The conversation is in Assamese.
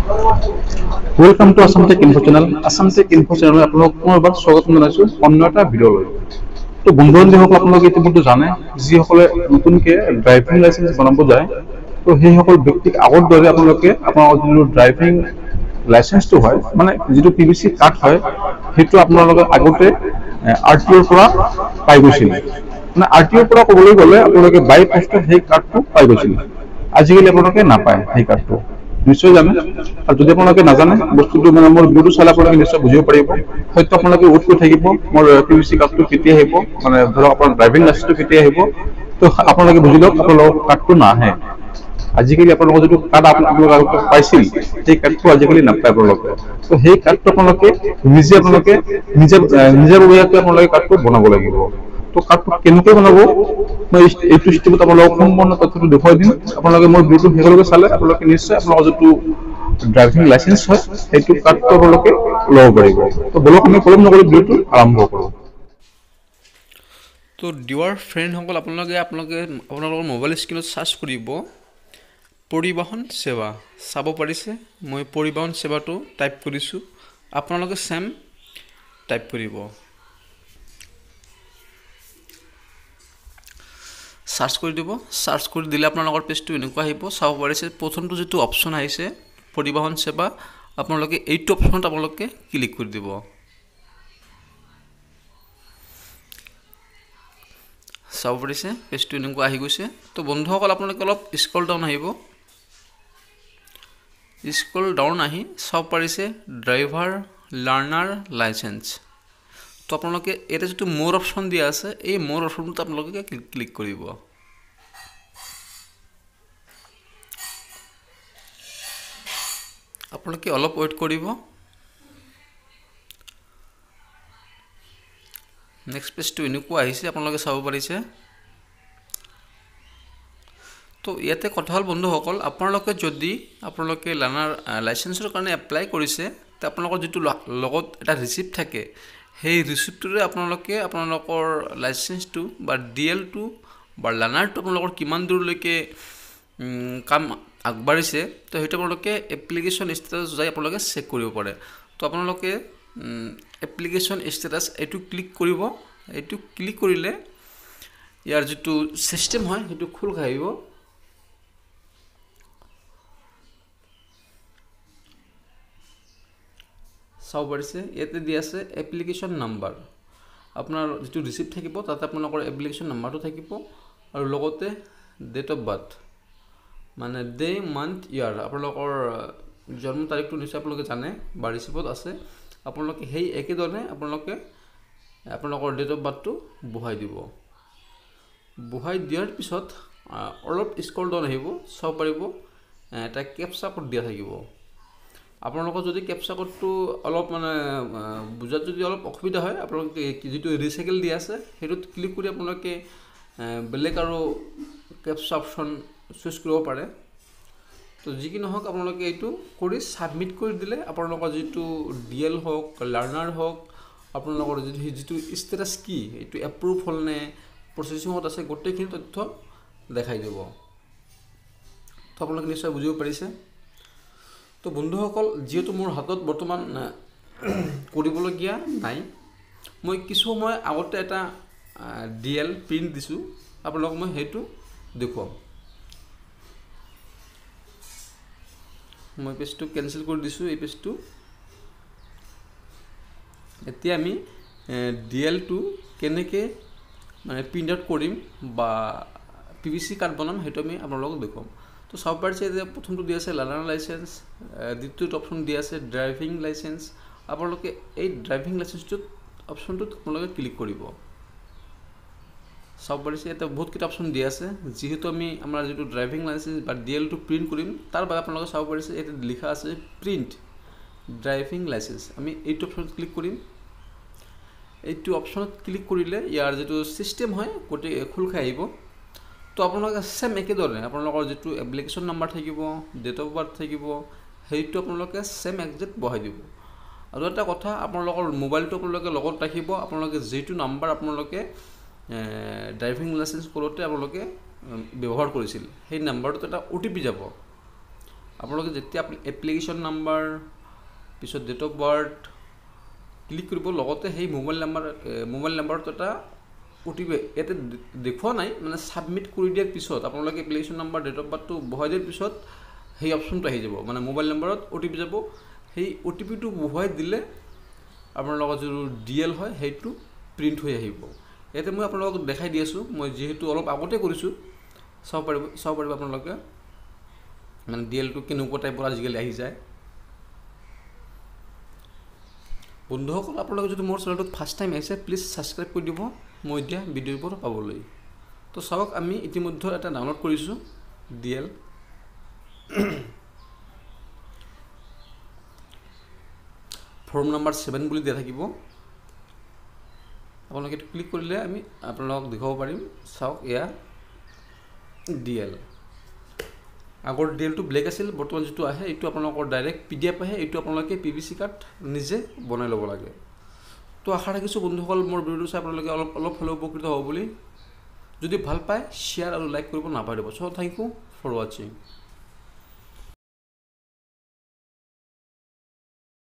Welcome to Assam tech info channel. Assam tech info চেনেলে আপোনালোক মই এবাৰ স্বাগতম জনাইছোঁ অন্য এটা ভিডিঅ' লৈ। তো বন্ধু-বান্ধৱীসকল আপোনালোকে ইতিমধ্যে জানে যিসকলে নতুনকৈ ড্ৰাইভিং লাইচেন্স বনাব যায়, তো সেইসকল ব্যক্তিক আগৰ দৰে আপোনালোকে আপোনাৰ যিটো ড্ৰাইভিং লাইচেন্সটো হয়, মানে যিটো PVC কাৰ্ড হয়, সেইটো আপোনালোকে আগতে RTOৰ পৰা পাই গৈছিল। মানে RTOৰ পৰা ক'বলৈ গ'লে আপোনালোকে বাই পোষ্টত সেই কাৰ্ডটো পাই গৈছিল। আজিকালি আপোনালোকে নাপায় সেই কাৰ্ডটো, নিশ্চয় জানে। আৰু যদি আপোনালোকে নাজানে বস্তুটো, মানে মোৰ ভিডিঅ'টো চালে আপোনালোকে নিশ্চয় বুজিব পাৰিব। হয়তো আপোনালোকে ৱেইট কৰি থাকিব মোৰ PVC কাৰ্ডটো কেতিয়া আহিব, মানে ধৰক আপোনাৰ ড্ৰাইভিং লাইচেন্সটো কেতিয়া আহিব। তো আপোনালোকে বুজি লওক, আপোনালোকৰ কাৰ্ডটো নাহে। আজিকালি আপোনালোকৰ যিটো কাৰ্ড আপোনালোকে পাইছিল, সেই কাৰ্ডটো আজিকালি নাপায় আপোনালোকে। তো সেই কাৰ্ডটো আপোনালোকে নিজাববীয়াকৈ আপোনালোকে কাৰ্ডটো বনাব লাগিব। তো কাৰ্ডটো কেনেকৈ বনাব, মই এইটো ষ্টেপত আপোনালোকক সম্পূৰ্ণ তথ্যটো দেখুৱাই দিম। আপোনালোকে মোৰ ভিডিঅ'টো শেষলৈকে চালে আপোনালোকে নিশ্চয় আপোনালোকৰ যিটো ড্ৰাইভিং লাইচেন্স হয়, সেইটো কাৰ্ডটো আপোনালোকে ল'ব পাৰিব। তো বলক আমি পলম নকৰি ভিডিঅ'টো আৰম্ভ কৰোঁ। তো ডিয়াৰ ফ্ৰেণ্ডসকল, আপোনালোকৰ মোবাইল স্ক্ৰীণত চাৰ্চ কৰিব পৰিবহন সেৱা। চাব পাৰিছে, মই পৰিবহন সেৱাটো টাইপ কৰিছোঁ। আপোনালোকে চেম টাইপ কৰিব। সাৰ্চ কৰি দিব। সাৰ্চ কৰি দিলে আপোনালোকৰ পেজটো এনেকুৱা আহিব। চাব পাৰিছে প্ৰথমটো যিটো অপশ্যন আহিছে পৰিবহন সেৱা, আপোনালোকে এইটো অপশ্যনত আপোনালোকে ক্লিক কৰি দিব। চাব পাৰিছে পেজটো এনেকুৱা আহি গৈছে। তো বন্ধুসকল, আপোনালোকে অলপ স্ক্ৰল ডাউন আহিব। স্ক্ৰল ডাউন আহি চাব পাৰিছে ড্ৰাইভাৰ লাৰ্ণাৰ লাইচেন্স। তো আপোনালোকে এটা যিটো মোৰ অপশ্যন দিয়া আছে, এই মোৰ অপশ্যনটোত আপোনালোকে ক্লিক কৰিব। আপোনালোকে অলপ ৱেইট কৰিব। নেক্সট পেজটো এনেকুৱা আহিছে, আপোনালোকে চাব পাৰিছে। তো ইয়াতে কথা হ'ল বন্ধুসকল, আপোনালোকে লাৰ্ণাৰ লাইচেন্সৰ কাৰণে এপ্লাই কৰিছে, তো আপোনালোকৰ যিটো লগত এটা ৰিচিপ্ট থাকে, সেই ৰিচিপ্টটোৰে আপোনালোকে আপোনালোকৰ লাইচেন্সটো বা DL2 বা লাৰ্ণাৰটো আপোনালোকৰ কিমান দূৰলৈকে কাম আগবাঢ়িছে, তো সেইটো আপোনালোকে এপ্লিকেশ্যন ষ্টেটাছ যাই আপোনালোকে চেক কৰিব পাৰে। তো আপোনালোকে এপ্লিকেশ্যন ষ্টেটাছ এইটো ক্লিক কৰিব। এইটো ক্লিক কৰিলে ইয়াৰ যিটো ছিষ্টেম হয় সেইটো খোল খাই আহিব। চাব পাৰিছে ইয়াতে দি আছে এপ্লিকেশ্যন নাম্বাৰ। আপোনাৰ যিটো ৰিচিপ্ট থাকিব তাতে আপোনালোকৰ এপ্লিকেশ্যন নাম্বাৰটো থাকিব, আৰু লগতে ডেট অফ বাৰ্থ, মানে ডে মান্থ ইয়াৰ, আপোনালোকৰ জন্ম তাৰিখটো নিশ্চয় আপোনালোকে জানে বা ৰিচিপ্টত আছে। আপোনালোকে সেই একেধৰণে আপোনালোকৰ ডেট অফ বাৰ্থটো বহাই দিব। বহাই দিয়াৰ পিছত অলপ স্ক্ৰল ডাউন আহিব, চাব পাৰিব এটা কেপচা কোড দিয়া থাকিব। আপোনালোকৰ যদি কেপচা কোডটো অলপ বুজাত যদি অলপ অসুবিধা হয়, আপোনালোকে যিটো ৰিচাইকেল দিয়া আছে সেইটোত ক্লিক কৰি আপোনালোকে বেলেগ আৰু কেপচা অপশ্যন চুজ কৰিব পাৰে। তো যি কি নহওক, আপোনালোকে এইটো কৰি ছাবমিট কৰি দিলে আপোনালোকৰ যিটো DL হওক, লাৰ্ণাৰ হওক, আপোনালোকৰ যিটো ষ্টেটাছ কি, এইটো এপ্ৰুভ হ'ল নে প্ৰচেচিঙত আছে, গোটেইখিনি তথ্য দেখাই দিব। তো আপোনালোকে নিশ্চয় বুজিব পাৰিছে। তো বন্ধুসকল, যিহেতু মোৰ হাতত বৰ্তমান কৰিবলগীয়া নাই, মই কিছু সময় আগতে এটা DL প্ৰিণ্ট দিছোঁ, আপোনালোকক মই সেইটো দেখুৱাম। মই পেজটো কেনচেল কৰি দিছোঁ। এই পেজটো এতিয়া আমি DL2 কেনেকৈ প্ৰিণ্ট আউট কৰিম বা PVC কাৰ্ড বনাম, সেইটো আমি আপোনালোকক দেখুৱাম। তো চাব পাৰিছে যে প্ৰথমটো দি আছে লাৰ্ণাৰ লাইচেন্স, দ্বিতীয়টো অপশ্যন দি আছে ড্ৰাইভিং লাইচেন্স। আপোনালোকে এই ড্ৰাইভিং লাইচেন্সটোত অপশ্যনটোত আপোনালোকে ক্লিক কৰিব। চাব পাৰিছে ইয়াতে বহুতকেইটা অপশ্যন দি আছে। যিহেতু আমি আমাৰ যিটো ড্ৰাইভিং লাইচেন্স বা DL2 প্ৰিণ্ট কৰিম, তাৰ বাবে আপোনালোকে চাব পাৰিছে ইয়াতে লিখা আছে প্ৰিণ্ট ড্ৰাইভিং লাইচেন্স। আমি এইটো অপশ্যনত ক্লিক কৰিম। এইটো অপশ্যনত ক্লিক কৰিলে ইয়াৰ যিটো ছিষ্টেম হয় গোটেই খোল খাই আহিব। তো আপোনালোকে চেম একেধৰণে আপোনালোকৰ যিটো এপ্লিকেশ্যন নাম্বাৰ থাকিব, ডেট অফ বাৰ্থ থাকিব, সেইটো আপোনালোকে চেম একজেক্ট বহাই দিব। আৰু এটা কথা, আপোনালোকৰ মোবাইলটো আপোনালোকে লগত ৰাখিব। আপোনালোকে যিটো নাম্বাৰ আপোনালোকে ড্ৰাইভিং লাইচেন্স কৰোঁতে আপোনালোকে ব্যৱহাৰ কৰিছিল, সেই নাম্বাৰটোত এটা OTP যাব। আপোনালোকে যেতিয়া এপ্লিকেশ্যন নাম্বাৰ পিছত ডেট অফ বাৰ্থ ক্লিক কৰিব, লগতে সেই মোবাইল নাম্বাৰত এটা OTP ইয়াতে দেখুওৱা নাই, মানে ছাবমিট কৰি দিয়াৰ পিছত আপোনালোকে এপ্লিকেশ্যন নাম্বাৰ ডেট অফ বাৰ্থটো বহাই দিয়াৰ পিছত সেই অপশ্যনটো আহি যাব, মানে মোবাইল নাম্বাৰত OTP যাব। সেই OTPটো বহাই দিলে আপোনালোকৰ যিটো DL হয় সেইটো প্ৰিণ্ট হৈ আহিব। ইয়াতে মই আপোনালোকক দেখাই দি আছোঁ, মই যিহেতু অলপ আগতে কৰিছোঁ, চাব পাৰিব আপোনালোকে মানে DLটো কেনেকুৱা টাইপৰ আজিকালি আহি যায়। বন্ধুসকল, আপোনালোকে যদি মোৰ চেনেলটোত ফাৰ্ষ্ট টাইম আহিছে প্লিজ ছাবস্ক্ৰাইব কৰি দিব মই দিয়া ভিডিঅ'বোৰ পাবলৈ। তো চাওক, আমি ইতিমধ্যে এটা ডাউনলোড কৰিছোঁ DL। ফৰ্ম নাম্বাৰ 7 বুলি দিয়া থাকিব, আপোনালোকে এইটো ক্লিক কৰিলে আমি আপোনালোকক দেখাব পাৰিম। চাওক, এয়া DL। আগৰ DLটো ব্লেক আছিল, বৰ্তমান যিটো আহে এইটো আপোনালোকৰ ডাইৰেক্ট PDF আহে, এইটো আপোনালোকে PVC কাৰ্ড নিজে বনাই ল'ব লাগে। তো আশা ৰাখিছোঁ বন্ধুসকল মোৰ ভিডিঅ'টো চাই আপোনালোকে অলপ হ'লেও উপকৃত হ'ব বুলি। যদি ভাল পায় শ্বেয়াৰ আৰু লাইক কৰিব নাপাহৰিব। চ' থেংক ইউ ফৰ ৱাচিং।